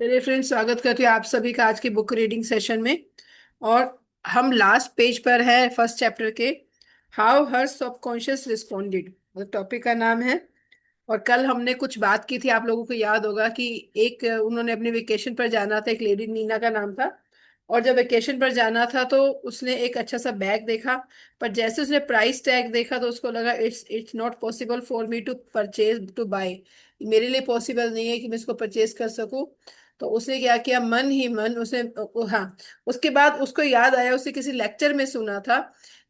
चलिए फ्रेंड्स, स्वागत करती हूँ आप सभी का आज की बुक रीडिंग सेशन में। और हम लास्ट पेज पर है फर्स्ट चैप्टर के। How her subconscious responded topic का नाम है। और कल हमने कुछ बात की थी, आप लोगों को याद होगा कि एक उन्होंने अपने वेकेशन पर जाना था, एक लेडी नीना का नाम था। और जब वेकेशन पर जाना था तो उसने एक अच्छा सा बैग देखा। पर जैसे उसने प्राइस टैग देखा तो उसको लगा it's it's not possible for me to purchase to buy. मेरे लिए पॉसिबल नहीं है कि मैं इसको परचेज कर सकूं। तो उसने क्या किया, मन ही मन उसने हाँ, उसके बाद उसको याद आया, उसे किसी लेक्चर में सुना था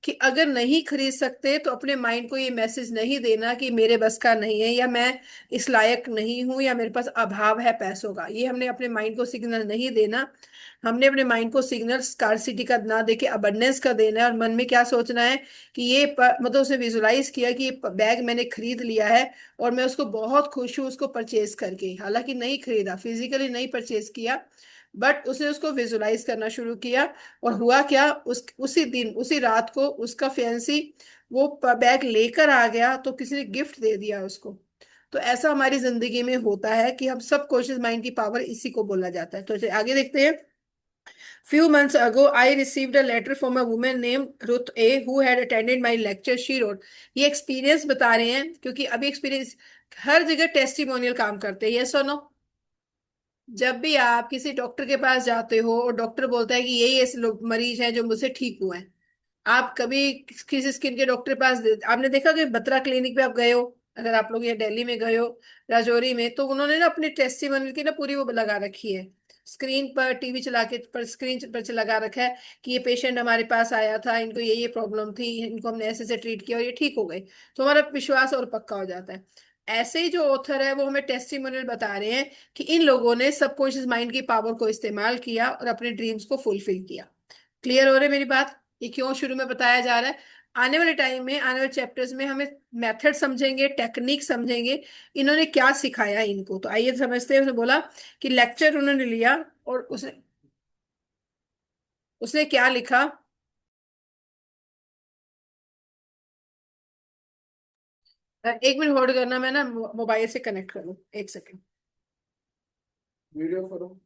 कि अगर नहीं खरीद सकते तो अपने माइंड को ये मैसेज नहीं देना कि मेरे बस का नहीं है, या मैं इस लायक नहीं हूं, या मेरे पास अभाव है पैसों का। ये हमने अपने माइंड को सिग्नल नहीं देना। हमने अपने माइंड को सिग्नल स्कार्सिटी का ना देके अबंडेंस का देना है। और मन में क्या सोचना है कि मतलब उसने विजुलाइज किया कि ये बैग मैंने खरीद लिया है और मैं उसको बहुत खुश हूँ उसको परचेज करके। हालांकि नहीं खरीदा, फिजिकली नहीं परचेज किया, बट उसने उसको विजुलाइज करना शुरू किया। और हुआ क्या, उसी दिन उसी रात को उसका फियांसी वो बैग लेकर आ गया, तो किसी ने गिफ्ट दे दिया उसको। तो ऐसा हमारी जिंदगी में होता है कि हम सब कॉन्शियस माइंड की पावर इसी को बोला जाता है। तो चलिए आगे देखते हैं। Few months ago, I received a letter from a woman named Ruth A, who had attended my lecture. She wrote, ये एक्सपीरियंस बता रहे हैं क्योंकि अभी एक्सपीरियंस हर जगह टेस्टिमोनियल काम करते हैं। ये सुनो, जब भी आप किसी डॉक्टर के पास जाते हो और डॉक्टर बोलता है कि यही ऐसे लोग मरीज हैं जो मुझसे ठीक हुए हैं, आप कभी किसी स्किन के डॉक्टर के पास आपने देखा कि बत्रा क्लिनिक पे आप गए हो, अगर आप लोग ये दिल्ली में गए हो, राजौरी में, तो उन्होंने ना अपनी टेस्टिमोनियल की ना पूरी वो लगा रखी है। स्क्रीन पर टीवी चला के पर स्क्रीन पर लगा रखा है कि ये पेशेंट हमारे पास आया था, इनको ये प्रॉब्लम थी, इनको हमने ऐसे से ट्रीट किया और ये ठीक हो गए। तो हमारा विश्वास और पक्का हो जाता है। ऐसे ही जो ऑथर है वो हमें टेस्टिमोनियल बता रहे हैं कि इन लोगों ने सबकॉन्शियस माइंड की पावर को इस्तेमाल किया और अपने ड्रीम्स को फुलफिल किया। क्लियर हो रही है मेरी बात? ये क्यों शुरू में बताया जा रहा है? आने वाले टाइम में, आने वाले चैप्टर्स में हमें मेथड समझेंगे, टेक्निक समझेंगे, इन्होंने क्या सिखाया इनको। तो आइए समझते हैं। उसने बोला कि लेक्चर उन्होंने लिया और उसने उसने क्या लिखा। एक मिनट होल्ड करना, मैं ना मोबाइल से कनेक्ट करूँ, एक सेकेंड। वीडियो करो।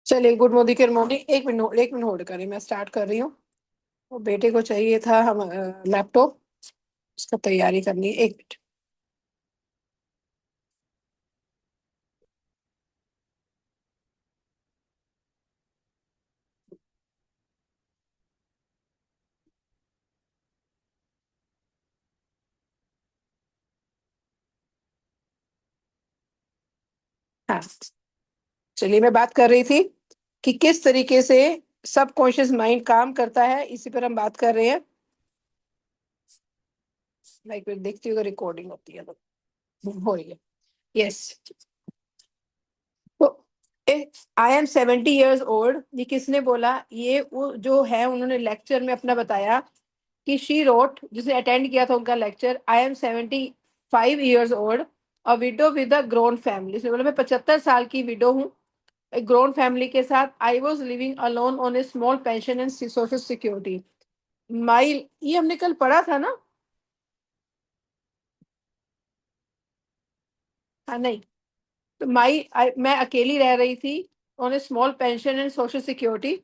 चलिए, गुड मॉर्निंग, गुड मॉर्निंग। एक मिनट होल्ड करें, मैं स्टार्ट कर रही हूँ। वो बेटे को चाहिए था हम लैपटॉप, उसका तैयारी करनी है। एक मिनट। हाँ, चलिए, मैं बात कर रही थी कि किस तरीके से सबकॉन्शियस माइंड काम करता है, इसी पर हम बात कर रहे हैं। लाइक मैं देखती हूँ रिकॉर्डिंग होती है तो हो रही है। यस। तो आई एम 70 years ओल्ड, ये किसने बोला? ये वो जो है, उन्होंने लेक्चर में अपना बताया कि शी रोट, जिसने अटेंड किया था उनका lecture, I am 75 years old, a window with a grown family. इसने बोला मैं 75 साल की विडो हूँ, एक ग्रोन फैमिली के साथ। I was living alone on a small pension and social security. My, ये हमने कल पढ़ा था ना? हाँ, नहीं। तो मैं अकेली रह रही थी on a small pension and social security.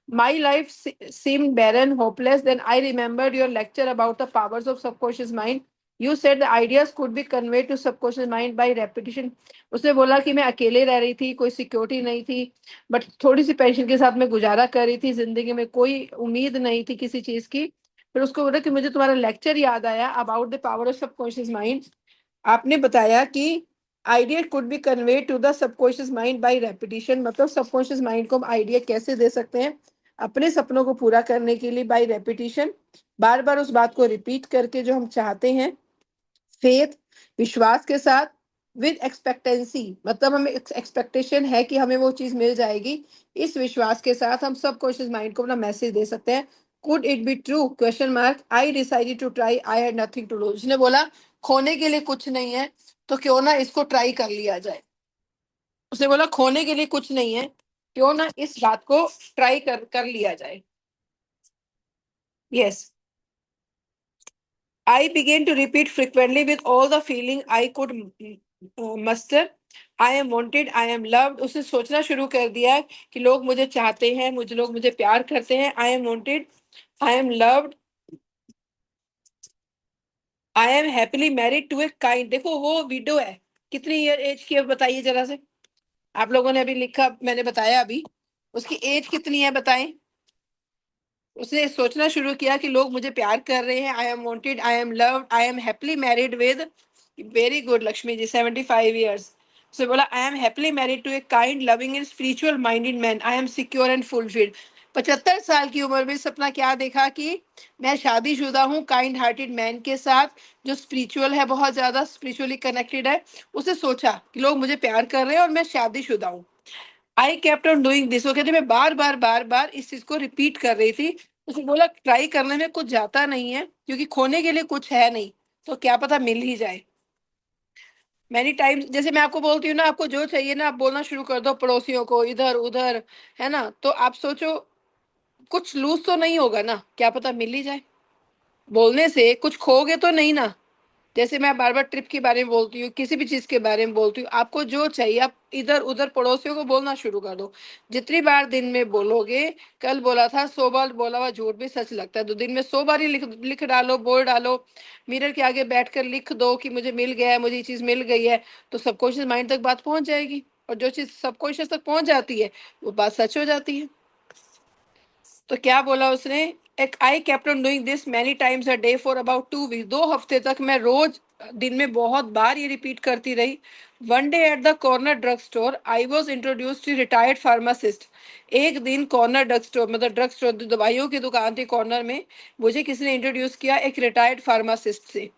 My life seemed barren, hopeless. Then I remembered your lecture about the powers of subconscious mind. You said the ideas could be conveyed to subconscious mind by repetition. उसने बोला कि मैं अकेले रह रही थी, कोई security नहीं थी, बट थोड़ी सी पेंशन के साथ मैं गुजारा कर रही थी, जिंदगी में कोई उम्मीद नहीं थी किसी चीज की। फिर उसको बोला कि मुझे तुम्हारा लेक्चर याद आया about the power of subconscious mind. आपने बताया कि idea could be convey to the subconscious mind by repetition. मतलब सबकॉन्शियस माइंड को हम आइडिया कैसे दे सकते हैं अपने सपनों को पूरा करने के लिए? बाय रेपिटेशन, बार बार उस बात को रिपीट करके जो हम चाहते हैं। फेथ, विश्वास के साथ। विद एक्सपेक्टेंसी, मतलब हमें एक्सपेक्टेशन है कि हमें वो चीज मिल जाएगी। इस विश्वास के साथ हम सबकॉन्शियस माइंड को अपना मैसेज दे सकते हैं। Could it be true, question mark, I decided to try, I had nothing to lose. उसने बोला खोने के लिए कुछ नहीं है, तो क्यों ना इसको ट्राई कर लिया जाए। उसने बोला खोने के लिए कुछ नहीं है, क्यों ना इस बात को ट्राई कर कर लिया जाए। Yes, I began to repeat frequently with all the feeling I could muster. I am wanted, I am loved. उसने सोचना शुरू कर दिया कि लोग मुझे चाहते हैं, मुझे लोग मुझे प्यार करते हैं। I am wanted, I am loved, I am happily married to a kind। देखो वो विडो है, कितनी ईयर एज की है बताइए जरा से। आप लोगों ने अभी लिखा, मैंने बताया अभी, उसकी एज कितनी है बताएं। उसने सोचना शुरू किया कि लोग मुझे प्यार कर रहे हैं। I am wanted, I am loved, I am happily married with, very good Lakshmi ji, 75 years. उसने बोला I am happily married to a kind loving and spiritual minded man, I am secure and fulfilled. 75 साल की उम्र में सपना क्या देखा कि मैं शादीशुदा हूँ काइंड हार्टेड मैन के साथ, जो स्पिरिचुअल है, बहुत ज्यादा स्पिरिचुअली कनेक्टेड है। उसने सोचा कि लोग मुझे प्यार कर रहे हैं और मैं शादीशुदा हूँ। आई केप्ट ऑन डूइंग दिस, वो कहते मैं बार बार बार बार इस चीज को रिपीट कर रही थी। उसने बोला ट्राई करने में कुछ जाता नहीं है, क्योंकि खोने के लिए कुछ है नहीं, तो क्या पता मिल ही जाए। मैनी टाइम्स, जैसे मैं आपको बोलती हूँ ना, आपको जो चाहिए ना आप बोलना शुरू कर दो पड़ोसियों को, इधर उधर, है ना, तो आप सोचो कुछ लूज तो नहीं होगा ना, क्या पता मिल ही जाए। बोलने से कुछ खोगे तो नहीं ना। जैसे मैं बार बार ट्रिप के बारे में बोलती हूँ, किसी भी चीज के बारे में बोलती हूँ, आपको जो चाहिए आप इधर उधर पड़ोसियों को बोलना शुरू कर दो। जितनी बार दिन में बोलोगे, कल बोला था 100 बार बोला हुआ झूठ भी सच लगता है, तो दिन में 100 बार ही लिख लिख डालो, बोल डालो। मिरर के आगे बैठकर लिख दो कि मुझे मिल गया है, मुझे ये चीज मिल गई है, तो सबकॉन्शियस माइंड तक बात पहुंच जाएगी। और जो चीज सबकॉन्शियस तक पहुंच जाती है वो बात सच हो जाती है। तो क्या बोला उसने, एक I kept on doing this many times a day for about 2 week, 2 हफ्ते तक मैं रोज दिन में बहुत बार ये रिपीट करती रही। One day at the corner drug store I was introduce to retired pharmacist. एक दिन कॉर्नर ड्रग स्टोर, मतलब ड्रग स्टोर, दवाइयों की दुकान थी कॉर्नर में, मुझे किसी ने इंट्रोड्यूस किया एक रिटायर्ड फार्मासिस्ट से।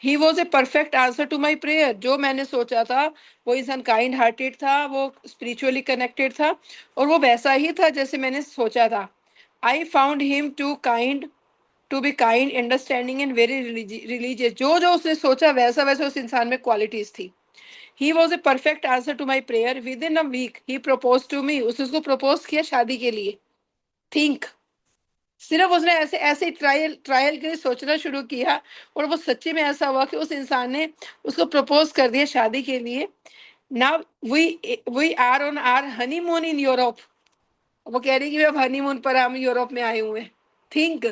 He was a perfect answer to my prayer. जो मैंने सोचा था, वो इंसान काइंड हार्टेड था, वो स्पिरिचुअली कनेक्टेड था, और वो वैसा ही था जैसे मैंने सोचा था। I found him too kind, to be kind, understanding and very religious। जो जो उसने सोचा वैसा वैसा उस इंसान में क्वालिटीज थी। He was a perfect answer to my prayer। Within a week he proposed to me। उसने उसको प्रपोज किया शादी के लिए। Think, सिर्फ उसने ऐसे ऐसे ट्रायल ट्रायल के लिए सोचना शुरू किया, और वो सच्ची में ऐसा हुआ कि उस इंसान ने उसको प्रपोज कर दिया शादी के लिए। Now we we are on our honeymoon in Europe। वो कह रही कि अब हनीमून पर हम यूरोप में आए हुए हैं। थिंक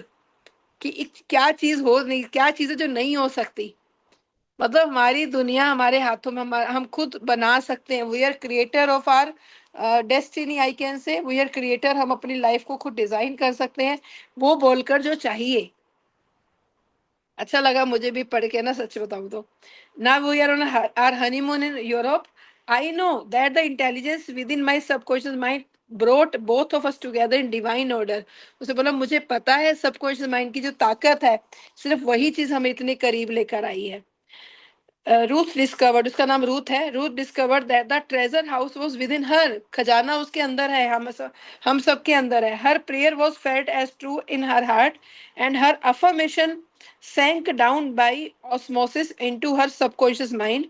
कि क्या चीज हो नहीं, क्या चीजें जो नहीं हो सकती। मतलब हमारी दुनिया हमारे हाथों में, हम खुद बना सकते हैं। We are creator of our destiny, I can say we are creator. हम अपनी लाइफ को खुद डिजाइन कर सकते हैं, वो बोलकर जो चाहिए। अच्छा लगा मुझे भी पढ़ के ना, सच बताऊं तो। ना we are on our honeymoon in Europe, I know that the intelligence within my subconscious mind brought both of us together in divine order. उसे बोला मुझे पता है सबकॉन्शियस माइंड की जो ताकत है, सिर्फ वही चीज हमें इतने करीब लेकर आई है। रूथ डिस्कवर्ड, उसका नाम रूथ है, Ruth discovered that the treasure house was within her. खजाना उसके अंदर है, हम सब के अंदर है। Her prayer was felt as true in her heart, and her affirmation sank down by osmosis into her subconscious mind,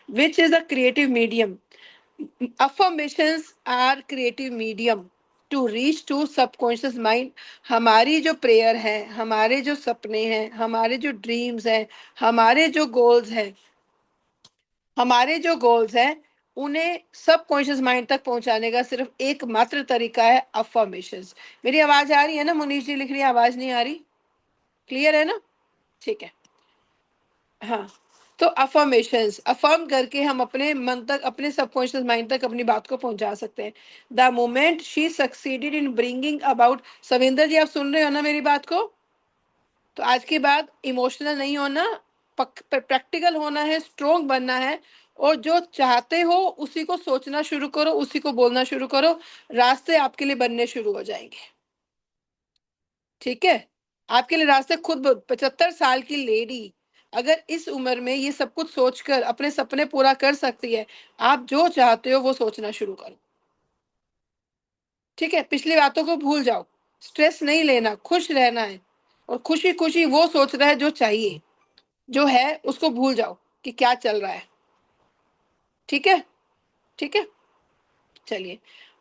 which is a creative medium। Affirmations are creative medium to reach to subconscious mind। हमारी जो prayer है, हमारे जो सपने हैं, हमारे जो dreams हैं, हमारे जो गोल्स हैं, हमारे जो गोल्स हैं, उन्हें सब कॉन्शियस माइंड तक पहुंचाने का सिर्फ एक मात्र तरीका है, अफर्मेशंस। मेरी आवाज आ रही है ना, मुनीष जी लिख रही है आवाज नहीं आ रही, क्लियर है ना? ठीक है। हाँ, तो अफर्मेशंस अफर्म करके हम अपने मन तक, अपने सबकॉन्शियस माइंड तक अपनी बात को पहुंचा सकते हैं। The moment she succeeded in bringing about, Savinder ji आप सुन रहे हो ना मेरी बात को? तो आज के बाद इमोशनल नहीं होना, प्रैक्टिकल होना है, स्ट्रोंग बनना है, और जो चाहते हो उसी को सोचना शुरू करो, उसी को बोलना शुरू करो, रास्ते आपके लिए बनने शुरू हो जाएंगे। ठीक है, आपके लिए रास्ते खुद। 75 साल की लेडी अगर इस उम्र में ये सब कुछ सोचकर अपने सपने पूरा कर सकती है, आप जो चाहते हो वो सोचना शुरू करो। ठीक है, पिछली बातों को भूल जाओ, स्ट्रेस नहीं लेना, खुश रहना है। और खुशी खुशी वो सोच रहा है जो चाहिए, जो है उसको भूल जाओ कि क्या चल रहा है। ठीक है, ठीक है, चलिए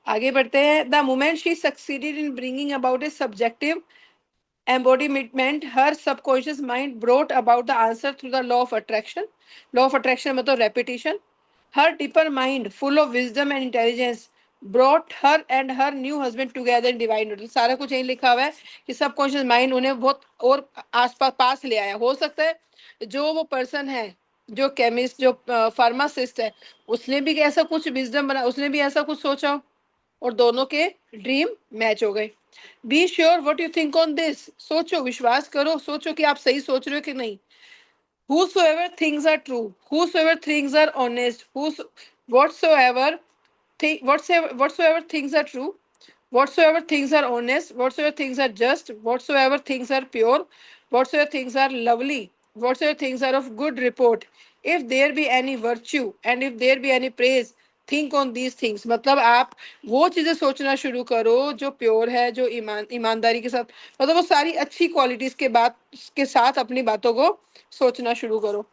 आगे बढ़ते हैं। The moment she succeeded in bringing about A subjective embodiment, her subconscious mind brought about the answer through the law of attraction. Law of attraction मतलब repetition. Her deeper mind, full of wisdom and intelligence, brought her and her new husband together in divine order. सारा कुछ यही लिखा हुआ है कि subconscious mind उन्हें बहुत और आसपास पास ले आया। हो सकता है जो वो पर्सन है, जो केमिस्ट, जो फार्मासिस्ट है, उसने भी ऐसा कुछ विजडम बना, उसने भी ऐसा कुछ सोचा हो, और दोनों के ड्रीम मैच हो गए। Be sure what you think on this, सोचो, विश्वास करो, सोचो कि आप सही सोच रहे हो कि नहीं। whosoever things are true, whosoever things are honest, whatsoever whatsoever things are true, whatsoever things are honest, whatsoever things are just, whatsoever things are pure, whatsoever things are lovely, whatsoever things are of good report, if there be any virtue and if there be any praise, think on these things. मतलब आप वो चीजें सोचना शुरू करो जो pure है, जो ईमानदारी के साथ, मतलब वो सारी अच्छी क्वालिटीज के बात के साथ अपनी बातों को सोचना शुरू करो।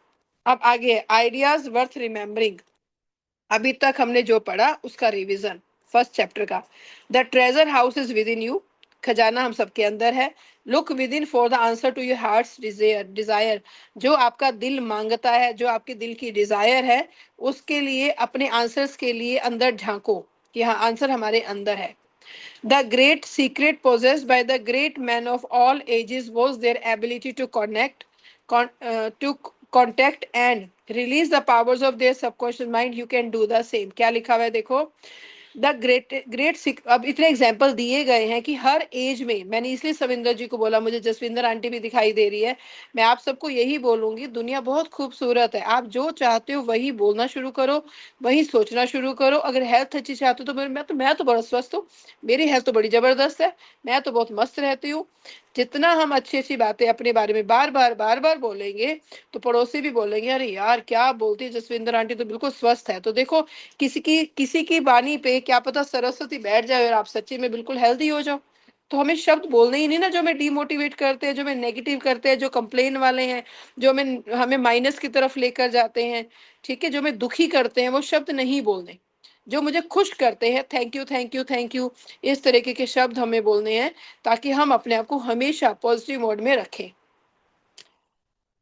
अब आगे आइडियाज वर्थ रिमेम्बरिंग। अभी तक हमने जो पढ़ा उसका रिवीजन, फर्स्ट चैप्टर का। The treasure house is within you, खजाना हम सबके अंदर है। Look within for the answer to your heart's desire, जो आपका दिल मांगता है, जो आपके दिल की डिजायर है, उसके लिए, अपने आंसर्स के लिए अंदर झांको कि हाँ आंसर हमारे अंदर है। The great secret possessed by the great men of all ages was their ability to to contact and release the powers of their subconscious mind. You can do the same. क्या लिखा हुआ है देखो। The great अब इतने example दिए गए हैं कि हर एज में, मैंने इसलिए सविंदर जी को बोला, मुझे जसविंदर आंटी भी दिखाई दे रही है, मैं आप सबको यही बोलूंगी, दुनिया बहुत खूबसूरत है, आप जो चाहते हो वही बोलना शुरू करो, वही सोचना शुरू करो। अगर हेल्थ अच्छी चाहते हो तो मैं तो बड़ा स्वस्थ हूँ, मेरी हेल्थ तो बड़ी जबरदस्त है, मैं तो बहुत मस्त रहती हूँ। जितना हम अच्छी अच्छी बातें अपने बारे में बार बार बोलेंगे, तो पड़ोसी भी बोलेंगे अरे यार क्या बोलती है जसविंदर आंटी, तो बिल्कुल स्वस्थ है। तो देखो, किसी की वाणी पे क्या पता सरस्वती बैठ जाए और आप सच्ची में बिल्कुल हेल्दी हो जाओ। तो हमें शब्द बोलने ही नहीं ना जो हमें डिमोटिवेट करते हैं, जो हमें नेगेटिव करते हैं, जो कंप्लेन वाले हैं, जो हमें हमें माइनस की तरफ लेकर जाते हैं। ठीक है, जो हमें दुखी करते हैं, वो शब्द नहीं बोलने। जो मुझे खुश करते हैं, thank you thank you thank you, इस तरीके के शब्द हमें बोलने हैं, ताकि हम अपने आप को हमेशा पॉजिटिव मोड में रखें।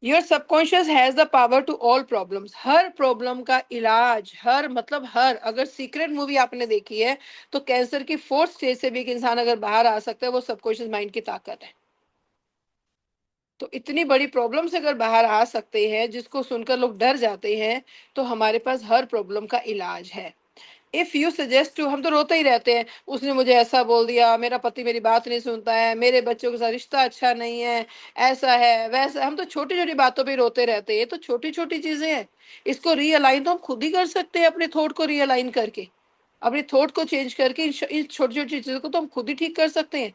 Your subconscious has the power to all problems, हर प्रॉब्लम का इलाज, हर मतलब हर, अगर सीक्रेट मूवी आपने देखी है, तो कैंसर की फोर्थ स्टेज से भी एक इंसान अगर बाहर आ सकता है, वो सबकॉन्शियस माइंड की ताकत है। तो इतनी बड़ी प्रॉब्लम से अगर बाहर आ सकते हैं, जिसको सुनकर लोग डर जाते हैं, तो हमारे पास हर प्रॉब्लम का इलाज है। इफ यू सजेस्ट टू, हम तो रोते ही रहते हैं, उसने मुझे ऐसा बोल दिया, मेरा पति मेरी बात नहीं सुनता है, मेरे बच्चों के साथ रिश्ता अच्छा नहीं है, ऐसा है वैसा, हम तो छोटी छोटी बातों पे रोते रहते हैं। ये तो छोटी छोटी चीजें हैं, इसको रीअलाइन तो हम खुद ही कर सकते हैं, अपने थॉट को रीअलाइन करके, अपने थॉट को चेंज करके इन छोटी छोटी चीजों को तो हम खुद ही ठीक कर सकते हैं।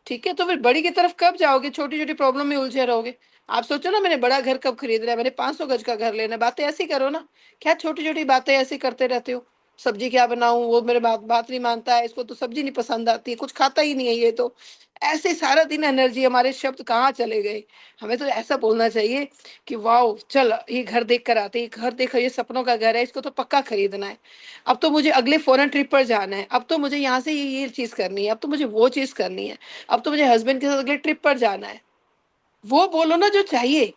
ठीक है, तो फिर बड़ी की तरफ कब जाओगे, छोटी छोटी प्रॉब्लम में उलझे रहोगे। आप सोचो ना, मैंने बड़ा घर कब खरीदना है, मैंने 500 गज का घर लेना है, बातें ऐसी करो ना। क्या छोटी छोटी बातें ऐसी करते रहते हो। सब्जी क्या बनाऊं, वो मेरे बात नहीं मानता है, इसको तो सब्जी नहीं पसंद आती, कुछ खाता ही नहीं है ये तो। ऐसे सारा दिन एनर्जी, हमारे शब्द कहाँ चले गए। हमें तो ऐसा बोलना चाहिए कि वाओ चल ये घर देख कर आते, ये घर देखो, ये सपनों का घर है, इसको तो पक्का खरीदना है। अब तो मुझे अगले फॉरेन ट्रिप पर जाना है, अब तो मुझे यहाँ से ये चीज करनी है, अब तो मुझे वो चीज करनी है, अब तो मुझे हस्बैंड के साथ अगले ट्रिप पर जाना है। वो बोलो ना जो चाहिए।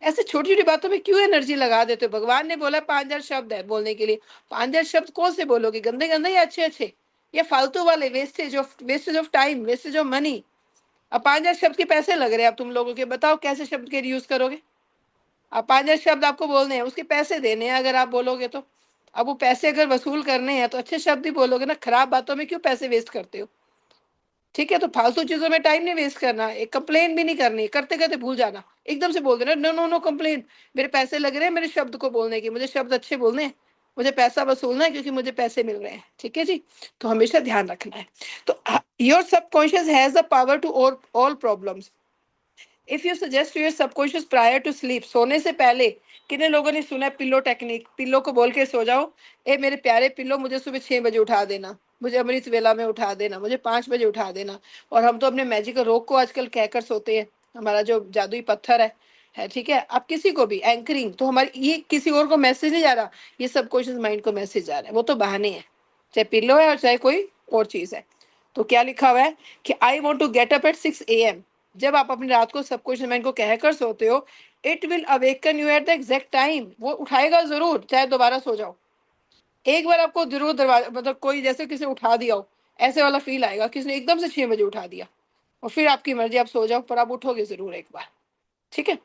ऐसे छोटी छोटी बातों में क्यों एनर्जी लगा देते हो। भगवान ने बोला 5,000 शब्द है बोलने के लिए, 5,000 शब्द कौन से बोलोगे, गंदे गंदे या अच्छे अच्छे, या फालतू वाले, wastage of time, wastage of money. अब 5,000 शब्द के पैसे लग रहे हैं, अब तुम लोगों के बताओ कैसे शब्द के यूज करोगे। अब 5,000 शब्द आपको बोलने हैं, उसके पैसे देने हैं अगर आप बोलोगे तो। अब वो पैसे अगर वसूल करने हैं तो अच्छे शब्द ही बोलोगे ना, खराब बातों में क्यों पैसे वेस्ट करते हो। ठीक है, तो फालतू चीजों में टाइम नहीं वेस्ट करना, एक कंप्लेन भी नहीं करनी, करते करते भूल जाना, एकदम से बोल देना नो नो नो कंप्लेन, मेरे पैसे लग रहे हैं मेरे शब्द को बोलने के, मुझे शब्द अच्छे बोलने हैं, मुझे पैसा वसूलना है क्योंकि मुझे पैसे मिल रहे हैं। ठीक है जी, तो हमेशा ध्यान रखना है। तो your subconscious has the power to all problems, if you suggest to your subconscious prior to sleep, सोने से पहले, कितने लोगों ने सुना है पिल्लो टेक्निक, पिल्लो को बोल के सो जाओ, ए मेरे प्यारे पिल्लो मुझे सुबह 6 बजे उठा देना, मुझे अमृत वेला में उठा देना, मुझे 5 बजे उठा देना। और हम तो अपने मैजिकल रोग को आजकल कहकर सोते हैं, हमारा जो जादुई पत्थर है ठीक है। अब किसी को भी एंकरिंग, तो हमारी ये किसी और को मैसेज नहीं जा रहा, ये सबकॉन्शियस माइंड को मैसेज जा रहा है, वो तो बहाने हैं, चाहे पिल्लो है और चाहे कोई और चीज है। तो क्या लिखा हुआ है कि I want to get up at 6 AM। जब आप अपनी रात को सबकॉन्शियस माइंड को कहकर सोते हो, it will awaken you at the exact time, वो उठाएगा जरूर चाहे दोबारा सो जाओ। एक बार आपको जरूर दरवाजा, मतलब कोई जैसे किसी ने उठा दिया हो, ऐसे वाला फील आएगा, किसी ने एकदम से 6 बजे उठा दिया, और फिर आपकी मर्जी, आप सो जाओ, पर आप उठोगे जरूर एक बार। ठीक है,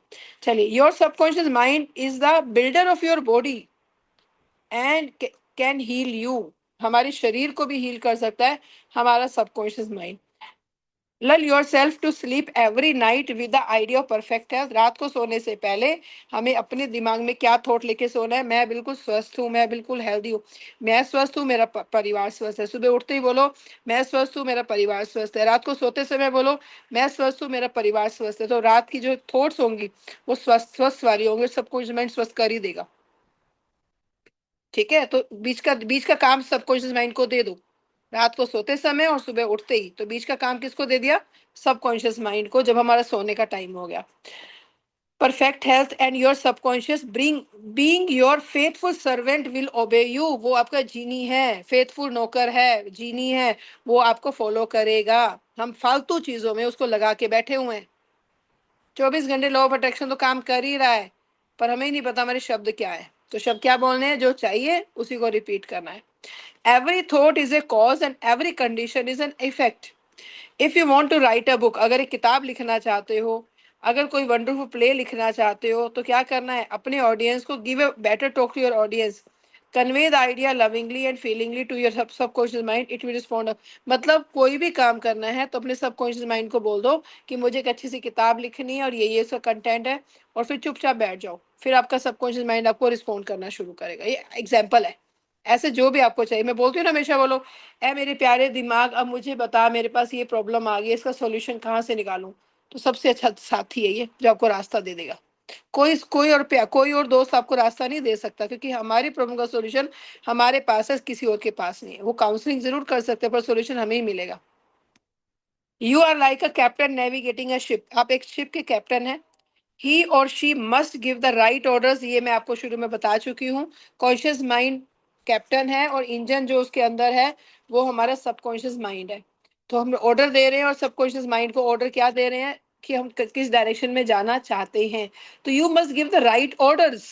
चलिए। Your subconscious mind is the builder of your body and can heal you. हमारे शरीर को भी हील कर सकता है हमारा subconscious mind. Lull yourself to sleep every night with the idea of perfect health. रात को सोने से पहले हमें अपने दिमाग में क्या थॉट लेके सोना है, मैं बिल्कुल स्वस्थ हूँ, मैं बिल्कुल हेल्दी हूँ, मैं स्वस्थ हूँ, मेरा परिवार स्वस्थ है। सुबह उठते ही बोलो मैं स्वस्थ हूँ, मेरा परिवार स्वस्थ है। रात को सोते समय बोलो मैं स्वस्थ हूँ, मेरा परिवार स्वस्थ है। तो रात की जो थॉट्स होंगी वो स्वस्थ स्वस्थ वाली होंगी, सबको माइंड स्वस्थ कर ही देगा। ठीक है, तो बीच का काम सबकॉन्शियस माइंड को दे दो, रात को सोते समय और सुबह उठते ही। तो बीच का काम किसको दे दिया, सबकॉन्शियस माइंड को, जब हमारा सोने का टाइम हो गया। Perfect health and your subconscious bring being your faithful servant will obey you. वो आपका जीनी है, फेथफुल नौकर है, जीनी है, वो आपको फॉलो करेगा। हम फालतू चीजों में उसको लगा के बैठे हुए हैं। 24 घंटे लॉ ऑफ अट्रैक्शन तो काम कर ही रहा है, पर हमें ही नहीं पता हमारे शब्द क्या है। तो शब्द क्या बोलने हैं, जो चाहिए उसी को रिपीट करना है। Every thought is a cause and every condition is an effect. If you want to write a book, अगर एक किताब लिखना चाहते हो, अगर कोई वंडरफुल प्ले लिखना चाहते हो, तो क्या करना है, अपने ऑडियंस को give a better talk to your audience, convey the idea lovingly and feelingly to your subconscious mind, it will respond. मतलब कोई भी काम करना है तो अपने सबकॉन्शियस माइंड को बोल दो कि मुझे एक अच्छी सी किताब लिखनी है और ये इसका कंटेंट है, और फिर चुपचाप बैठ जाओ, फिर आपका सबकॉन्शियस माइंड आपको रिस्पॉन्ड करना शुरू करेगा। ये एग्जाम्पल है। ऐसे जो भी आपको चाहिए, मैं बोलती हूँ ना हमेशा, बोलो ए मेरे प्यारे दिमाग अब मुझे बता, मेरे पास ये प्रॉब्लम आ गई है, इसका सॉल्यूशन कहाँ से निकालूं। तो सबसे अच्छा साथी है ये, जो आपको रास्ता दे देगा। कोई और दोस्त आपको रास्ता नहीं दे सकता, क्योंकि हमारी प्रॉब्लम का सॉल्यूशन हमारे पास है, किसी और के पास नहीं है। वो काउंसलिंग जरूर कर सकते हैं, पर सॉल्यूशन हमें ही मिलेगा। You are like a captain navigating a ship. आप एक शिप के कैप्टन हैं। ही और she must give the right orders, ये मैं आपको शुरू में बता चुकी हूँ। कॉन्शियस माइंड कैप्टन है, और इंजन जो उसके अंदर है वो हमारा सबकॉन्शियस माइंड है। तो हम ऑर्डर दे रहे हैं, और सबकॉन्शियस माइंड को ऑर्डर क्या दे रहे हैं कि हम किस डायरेक्शन में जाना चाहते हैं। तो you must give the right orders.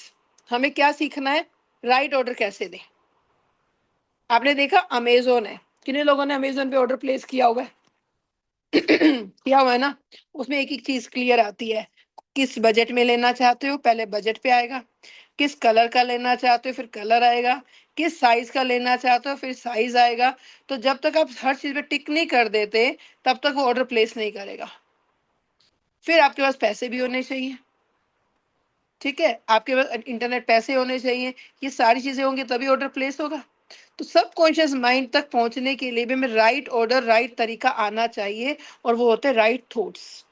हमें क्या सीखना है, राइट ऑर्डर कैसे दें। आपने देखा अमेजोन है, कितने लोगों ने अमेजोन पे ऑर्डर प्लेस किया हुआ है? किया हुआ है ना। उसमें एक एक चीज क्लियर आती है, किस बजट में लेना चाहते हो, पहले बजट पे आएगा, किस कलर का लेना चाहते हो फिर कलर आएगा, किस साइज का लेना चाहते हो फिर साइज आएगा। तो जब तक आप हर चीज पे टिक नहीं कर देते, तब तक वो ऑर्डर प्लेस नहीं करेगा। फिर आपके पास पैसे भी होने चाहिए। ठीक है, आपके पास इंटरनेट पैसे होने चाहिए, ये सारी चीजें होंगी तभी ऑर्डर प्लेस होगा। तो सब कॉन्शियस माइंड तक पहुंचने के लिए भी हमें राइट ऑर्डर, राइट तरीका आना चाहिए, और वो होते हैं राइट थॉट्स।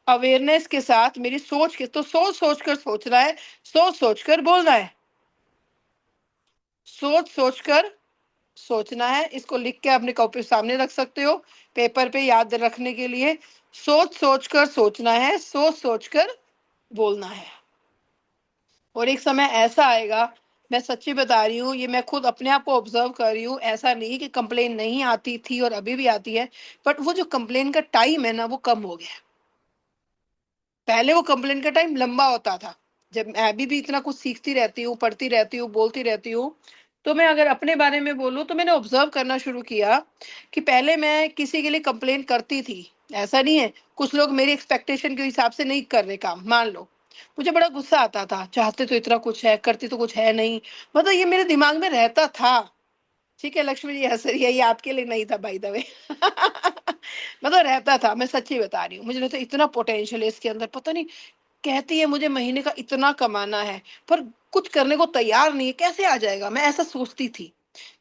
अवेयरनेस के साथ मेरी सोच के, तो सोच सोच कर सोचना है, सोच सोच कर बोलना है, सोच सोच कर सोचना है। इसको लिख के अपने कॉपी सामने रख सकते हो, पेपर पे याद रखने के लिए। सोच सोच कर सोचना है, सोच सोच कर बोलना है। और एक समय ऐसा आएगा, मैं सच्ची बता रही हूँ, ये मैं खुद अपने आप को ऑब्जर्व कर रही हूँ, ऐसा नहीं कि कंप्लेन नहीं आती थी और अभी भी आती है, बट वो जो कंप्लेन का टाइम है ना, वो कम हो गया। पहले वो कंप्लेन का टाइम लंबा होता था। जब मैं अभी भी इतना कुछ सीखती रहती हूँ, पढ़ती रहती हूँ, बोलती रहती हूँ, तो मैं अगर अपने बारे में बोलूँ तो मैंने ऑब्जर्व करना शुरू किया कि पहले मैं किसी के लिए कंप्लेन करती थी। ऐसा नहीं है, कुछ लोग मेरी एक्सपेक्टेशन के हिसाब से नहीं कर रहे काम, मान लो, मुझे बड़ा गुस्सा आता था, चाहते तो इतना कुछ है, करती तो कुछ है नहीं। मतलब ये मेरे दिमाग में रहता था। ठीक है, लक्ष्मी जी हंस रही है, ये आपके लिए नहीं था बाय द वे। मतलब रहता था, मैं सच्ची बता रही हूँ, मुझे लगता इतना पोटेंशियल है इसके अंदर, पता नहीं। कहती है मुझे महीने का इतना कमाना है, पर कुछ करने को तैयार नहीं है, कैसे आ जाएगा, मैं ऐसा सोचती थी।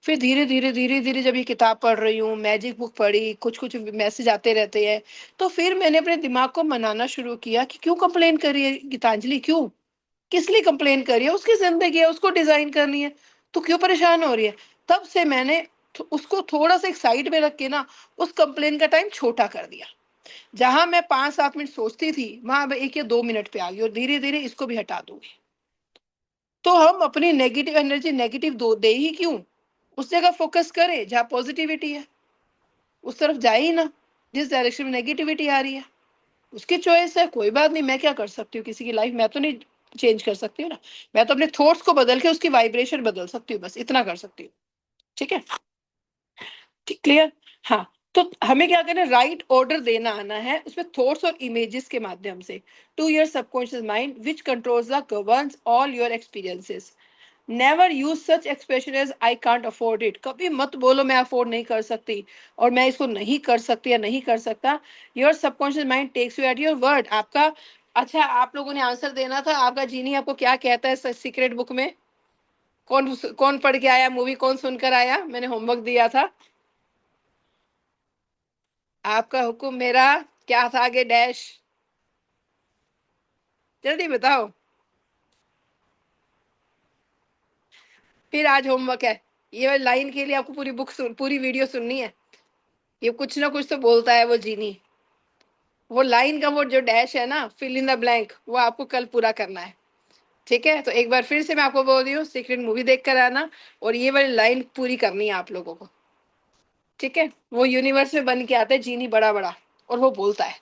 फिर धीरे धीरे धीरे धीरे जब ये किताब पढ़ रही हूँ, मैजिक बुक पढ़ी, कुछ कुछ मैसेज आते रहते हैं, तो फिर मैंने अपने दिमाग को मनाना शुरू किया कि क्यों कंप्लेन कर रही है गीतांजलि, क्यों, किस लिए कंप्लेन कर रही है, उसकी जिंदगी है, उसको डिजाइन करनी है, तो क्यों परेशान हो रही है। तब से मैंने उसको थोड़ा सा एक साइड में रख के ना उस कंप्लेन का टाइम छोटा कर दिया। जहां मैं 5-7 मिनट सोचती थी, वहां अब 1 या 2 मिनट पे आ गई, और धीरे धीरे इसको भी हटा दूंगी। तो हम अपनी नेगेटिव एनर्जी नेगेटिव दो दे ही क्यों, उस जगह फोकस करें जहाँ पॉजिटिविटी है, उस तरफ जाए ही ना जिस डायरेक्शन में नेगेटिविटी आ रही है। उसकी चॉइस है, कोई बात नहीं, मैं क्या कर सकती हूँ, किसी की लाइफ मैं तो नहीं चेंज कर सकती हूँ ना। मैं तो अपने थॉट्स को बदल के उसकी वाइब्रेशन बदल सकती हूँ, बस इतना कर सकती हूँ। ठीक है, ठीक, क्लियर। हाँ, तो हमें क्या करना है, राइट ऑर्डर देना आना है उसमें थॉट्स और इमेजेस के माध्यम से to your subconscious mind which controls the governs all your experiences. Never use such expression as I can't afford it, कभी मत बोलो मैं अफोर्ड नहीं कर सकती और मैं इसको नहीं कर सकती या नहीं कर सकता। Your subconscious mind takes you at your word. आपका, अच्छा आप लोगों ने आंसर देना था, आपका जीनी आपको क्या कहता है सीक्रेट बुक में, कौन कौन पढ़ के आया, मूवी कौन सुनकर आया, मैंने होमवर्क दिया था। आपका हुक्म मेरा, क्या था आगे डैश, जल्दी बताओ। फिर आज होमवर्क है, ये लाइन के लिए आपको पूरी बुक पूरी वीडियो सुननी है। ये कुछ ना कुछ तो बोलता है वो जीनी, वो लाइन का वो जो डैश है ना, फिल इन द ब्लैंक, वो आपको कल पूरा करना है। ठीक है, तो एक बार फिर से मैं आपको बोल रही हूँ, सीक्रेट मूवी देख कर आना और ये वाली लाइन पूरी करनी है आप लोगों को। ठीक है, वो यूनिवर्स में बन के आता है जीनी बड़ा बड़ा, और वो बोलता है,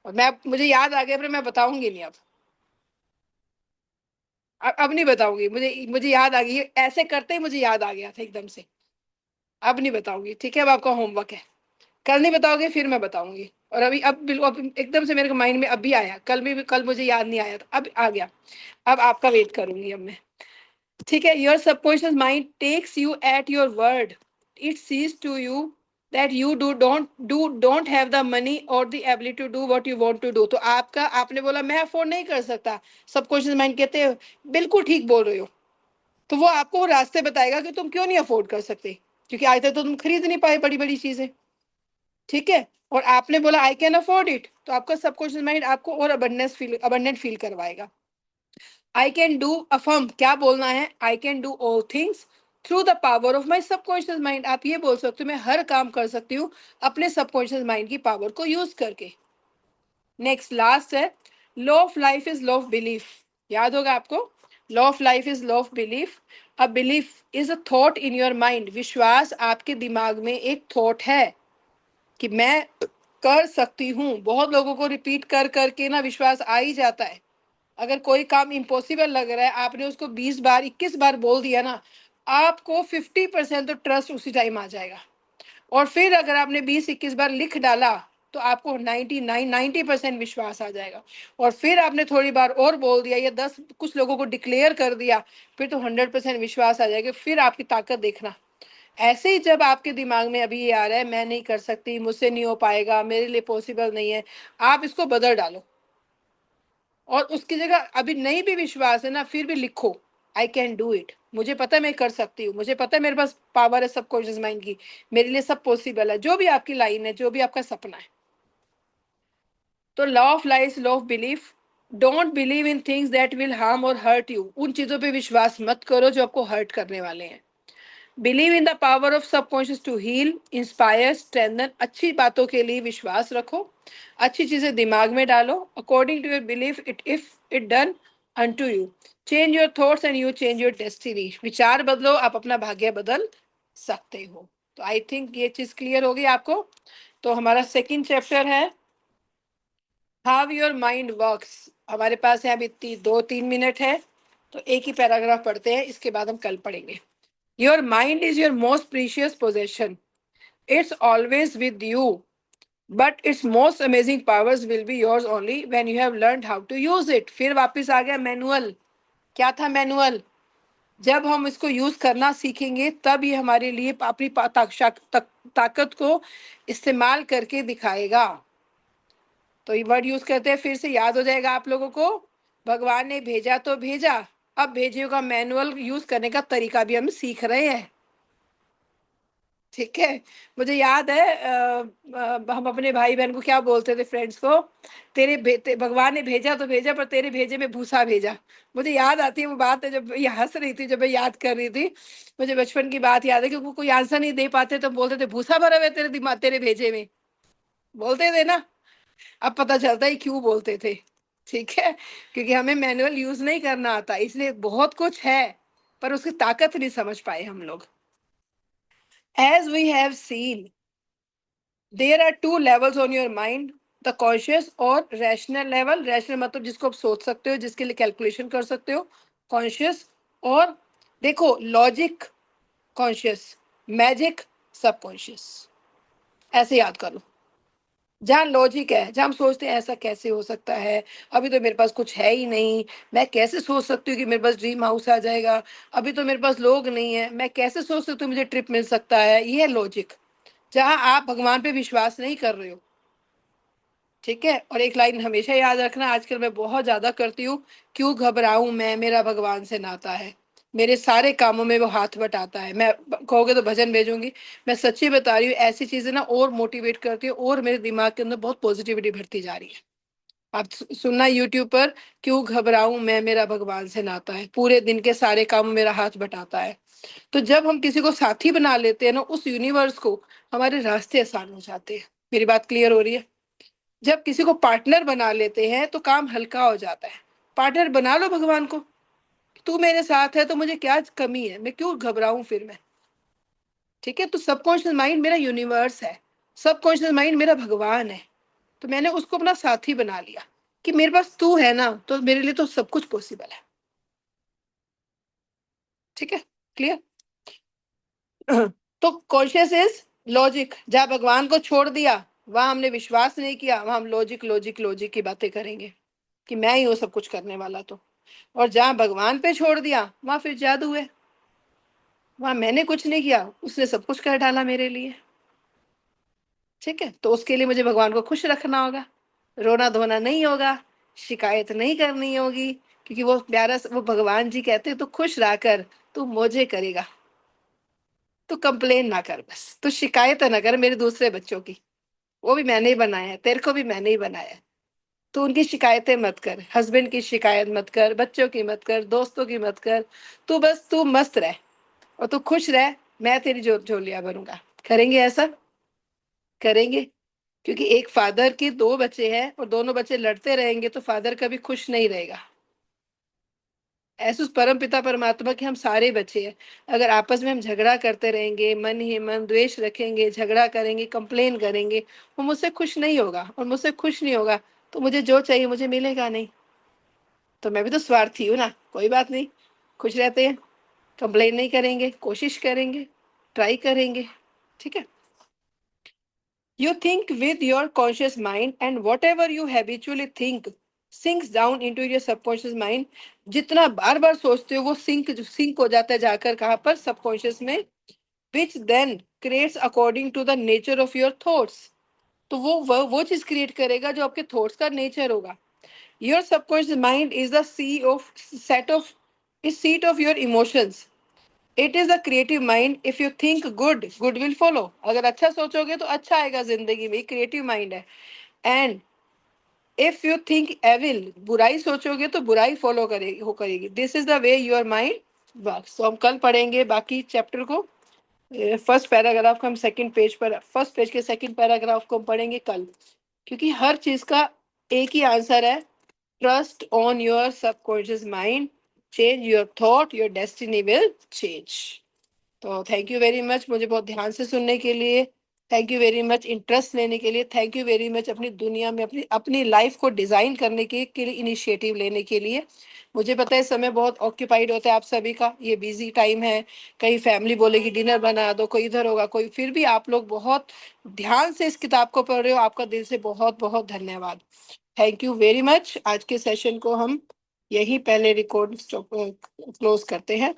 और मैं, मुझे याद आ गया पर मैं बताऊंगी नहीं अब। अब नहीं बताऊंगी, मुझे मुझे याद आ गई, ऐसे करते ही मुझे याद आ गया था एकदम से। अब नहीं बताऊंगी, ठीक है, अब आपका होमवर्क है। कल नहीं बताओगे फिर मैं बताऊंगी, और अभी अब बिल्कुल एकदम से मेरे को माइंड में अभी आया, कल भी कल मुझे याद नहीं आया था, अब आ गया। अब आपका वेट करूंगी अब मैं। ठीक है, your subconscious mind takes you at your word. It sees to you that you don't have the money or the ability to do what you want to do. तो आपका, आपने बोला मैं अफोर्ड नहीं कर सकता, सबकॉन्शियस माइंड कहते हैं बिल्कुल ठीक बोल रहे हो। तो वो आपको वो रास्ते बताएगा कि तुम क्यों नहीं अफोर्ड कर सकते, क्योंकि आज तक तो तुम खरीद नहीं पाए बड़ी बड़ी चीजें। ठीक है, और आपने बोला आई कैन अफोर्ड इट, तो आपका सबकॉन्शियस माइंड आपको और अबंडेंट फील करवाएगा। आई कैन डू, अफर्म क्या बोलना है, I can do all things through the power of my subconscious mind. आप ये बोल सकते हो मैं हर काम कर सकती हूँ अपने सबकॉन्शियस माइंड की पावर को यूज करके। नेक्स्ट लास्ट है, law of life is law of belief. याद होगा आपको, law of life is law of belief. A belief is a thought in your mind. विश्वास आपके दिमाग में एक थॉट है कि मैं कर सकती हूँ। बहुत लोगों को रिपीट कर करके ना विश्वास आ ही जाता है। अगर कोई काम इम्पॉसिबल लग रहा है, आपने उसको 20 बार 21 बार बोल दिया ना, आपको 50% तो ट्रस्ट उसी टाइम आ जाएगा। और फिर अगर आपने 20-21 बार लिख डाला, तो आपको 90% विश्वास आ जाएगा। और फिर आपने थोड़ी बार और बोल दिया या 10 कुछ लोगों को डिक्लेयर कर दिया, फिर तो 100% विश्वास आ जाएगा। फिर आपकी ताकत देखना। ऐसे ही जब आपके दिमाग में अभी ये आ रहा है मैं नहीं कर सकती, मुझसे नहीं हो पाएगा, मेरे लिए पॉसिबल नहीं है, आप इसको बदल डालो, और उसकी जगह अभी नहीं भी विश्वास है ना, फिर भी लिखो आई कैन डू इट। मुझे पता है मैं कर सकती हूँ, मुझे पता है मेरे पास पावर है सबकॉन्शियस माइंड की, मेरे लिए सब पॉसिबल है। जो भी आपकी लाइन है, जो भी आपका सपना है। तो law of life, law of belief. Don't believe in things that will harm और हर्ट यू। उन चीजों पे विश्वास मत करो जो आपको हर्ट करने वाले हैं। Believe in the power of subconscious to heal, inspire, strengthen. अच्छी बातों के लिए विश्वास रखो, अच्छी चीजें दिमाग में डालो, according to your belief it, if it done unto you. Change your thoughts and you change your destiny. विचार बदलो, आप अपना भाग्य बदल सकते हो। तो आई थिंक ये चीज क्लियर होगी आपको। तो हमारा सेकंड चैप्टर है हाउ योर माइंड वर्क्स। हमारे पास है अभी 2-3 मिनट है, तो एक ही पैराग्राफ पढ़ते हैं, इसके बाद हम कल पढ़ेंगे। Your mind is your most precious possession. It's always with you, but its most amazing powers will be yours only when you have learned how to use it. फिर वापस आ गया मैनुअल। क्या था मैनुअल, जब हम इसको यूज करना सीखेंगे तब ये हमारे लिए अपनी ताकत को इस्तेमाल करके दिखाएगा। तो ये वर्ड यूज करते हैं, फिर से याद हो जाएगा आप लोगों को। भगवान ने भेजा तो भेजा, अब भेजियो का मैनुअल यूज करने का तरीका भी हम सीख रहे हैं। ठीक है। मुझे याद है हम अपने भाई बहन को क्या बोलते थे, फ्रेंड्स को, भगवान ने भेजा तो भेजा, पर तेरे भेजे में भूसा भेजा। मुझे याद आती है वो बात है, जब ये हंस रही थी, जब मैं याद कर रही थी। मुझे बचपन की बात याद है, क्योंकि कोई आंसर नहीं दे पाते तो बोलते थे भूसा भरा हुआ है तेरे दिमाग, तेरे भेजे में, बोलते थे ना। अब पता चलता है क्यों बोलते थे। ठीक है, क्योंकि हमें मैनुअल यूज नहीं करना आता, इसलिए बहुत कुछ है पर उसकी ताकत नहीं समझ पाए हम लोग। As we have seen, there are two levels on your mind, the conscious और रैशनल लेवल। रैशनल मतलब जिसको आप सोच सकते हो, जिसके लिए कैलकुलेशन कर सकते हो, कॉन्शियस। और देखो, लॉजिक कॉन्शियस, मैजिक सबकॉन्शियस, ऐसे याद कर लो। जहाँ लॉजिक है, जहाँ हम सोचते हैं ऐसा कैसे हो सकता है, अभी तो मेरे पास कुछ है ही नहीं, मैं कैसे सोच सकती हूँ कि मेरे पास ड्रीम हाउस आ जाएगा, अभी तो मेरे पास लोग नहीं है, मैं कैसे सोच सकती हूँ मुझे ट्रिप मिल सकता है, ये है लॉजिक। जहाँ आप भगवान पे विश्वास नहीं कर रहे हो। ठीक है। और एक लाइन हमेशा याद रखना, आजकल मैं बहुत ज्यादा करती हूँ, क्यों घबराऊं मैं, मेरा भगवान से नाता है, मेरे सारे कामों में वो हाथ बटाता है। मैं कहोगे तो भजन भेजूंगी, मैं सच्ची बता रही हूँ, ऐसी चीजें ना और मोटिवेट करती है, और मेरे दिमाग के अंदर बहुत पॉजिटिविटी भरती जा रही है। आप सुनना यूट्यूब पर, क्यों घबराऊं मैं, मेरा भगवान से नाता है, पूरे दिन के सारे काम मेरा हाथ बटाता है। तो जब हम किसी को साथी बना लेते हैं ना, उस यूनिवर्स को, हमारे रास्ते आसान हो जाते हैं। मेरी बात क्लियर हो रही है? जब किसी को पार्टनर बना लेते हैं तो काम हल्का हो जाता है। पार्टनर बना लो भगवान को, तू मेरे साथ है तो मुझे क्या कमी है, मैं क्यों घबराऊं फिर मैं। ठीक है। तो सबकॉन्शियस माइंड मेरा यूनिवर्स है, सबकॉन्शियस माइंड मेरा भगवान है। तो मैंने उसको अपना साथी बना लिया कि मेरे पास तू है ना, तो मेरे लिए तो सब कुछ पॉसिबल है। ठीक है, क्लियर? तो कॉन्शियस इज लॉजिक। जहां भगवान को छोड़ दिया, वहां हमने विश्वास नहीं किया, वहां हम लॉजिक लॉजिक लॉजिक की बातें करेंगे कि मैं ही हूँ सब कुछ करने वाला। तो और जहां भगवान पे छोड़ दिया, वहां फिर जादू है, वहां मैंने कुछ नहीं किया, उसने सब कुछ कर डाला मेरे लिए। ठीक है। तो उसके लिए मुझे भगवान को खुश रखना होगा, रोना धोना नहीं होगा, शिकायत नहीं करनी होगी, क्योंकि वो प्यारा वो भगवान जी कहते हैं, तो खुश रहकर तू मौजे करेगा, तू कंप्लेन ना कर, बस तू शिकायत ना कर मेरे दूसरे बच्चों की, वो भी मैंने ही बनाया है, तेरे को भी मैंने ही बनाया है। तू उनकी शिकायतें मत कर, हस्बैंड की शिकायत मत कर, बच्चों की मत कर, दोस्तों की मत कर। तू बस तू मस्त रह और तू खुश रह, मैं तेरी झोलियां भरूंगा। करेंगे ऐसा? करेंगे। क्योंकि एक फादर के दो बच्चे हैं और दोनों बच्चे लड़ते रहेंगे तो फादर कभी खुश नहीं रहेगा। ऐसे उस परम पिता परमात्मा के हम सारे बच्चे हैं। अगर आपस में हम झगड़ा करते रहेंगे, मन ही मन द्वेष रखेंगे, झगड़ा करेंगे, कंप्लेन करेंगे, वो मुझसे खुश नहीं होगा, और मुझसे खुश नहीं होगा तो मुझे जो चाहिए मुझे मिलेगा नहीं। तो मैं भी तो स्वार्थी हूँ ना, कोई बात नहीं, खुश रहते हैं, कंप्लेन नहीं करेंगे, कोशिश करेंगे, ट्राई करेंगे। ठीक है। You think with your conscious mind, and whatever you habitually think sinks down into your subconscious mind. जितना बार बार सोचते हो वो सिंक हो जाता है, जाकर कहाँ पर, सबकॉन्शियस में, which then creates according to the nature of your thoughts. तो वो चीज क्रिएट करेगा जो आपके थॉट्स का नेचर होगा। Your subconscious mind is the seat of your emotions. It is a creative mind. If you think good, good will follow. अगर अच्छा सोचोगे तो अच्छा आएगा जिंदगी में, क्रिएटिव माइंड है। And if you think evil, बुराई सोचोगे तो बुराई फॉलो करेगी। This is the way your mind works. तो हम कल पढ़ेंगे बाकी चैप्टर को। फर्स्ट पैराग्राफ का हम सेकंड पेज पर, फर्स्ट पेज के सेकंड पैराग्राफ को हम पढ़ेंगे कल, क्योंकि हर चीज का एक ही आंसर है, trust on your subconscious mind, change your thought, your destiny will change. तो थैंक यू वेरी मच मुझे बहुत ध्यान से सुनने के लिए, thank you very much interest लेने के लिए, थैंक यू वेरी मच अपनी दुनिया में अपनी अपनी लाइफ को डिजाइन करने के लिए इनिशिएटिव लेने के लिए। मुझे पता है समय बहुत ऑक्यूपाइड होता है आप सभी का, ये बिजी टाइम है, कहीं फैमिली बोलेगी डिनर बना दो, कोई इधर होगा कोई, फिर भी आप लोग बहुत ध्यान से इस किताब को पढ़ रहे हो, आपका दिल से बहुत बहुत धन्यवाद। Thank you very much. आज के सेशन को हम यही पहले रिकॉर्ड क्लोज करते हैं।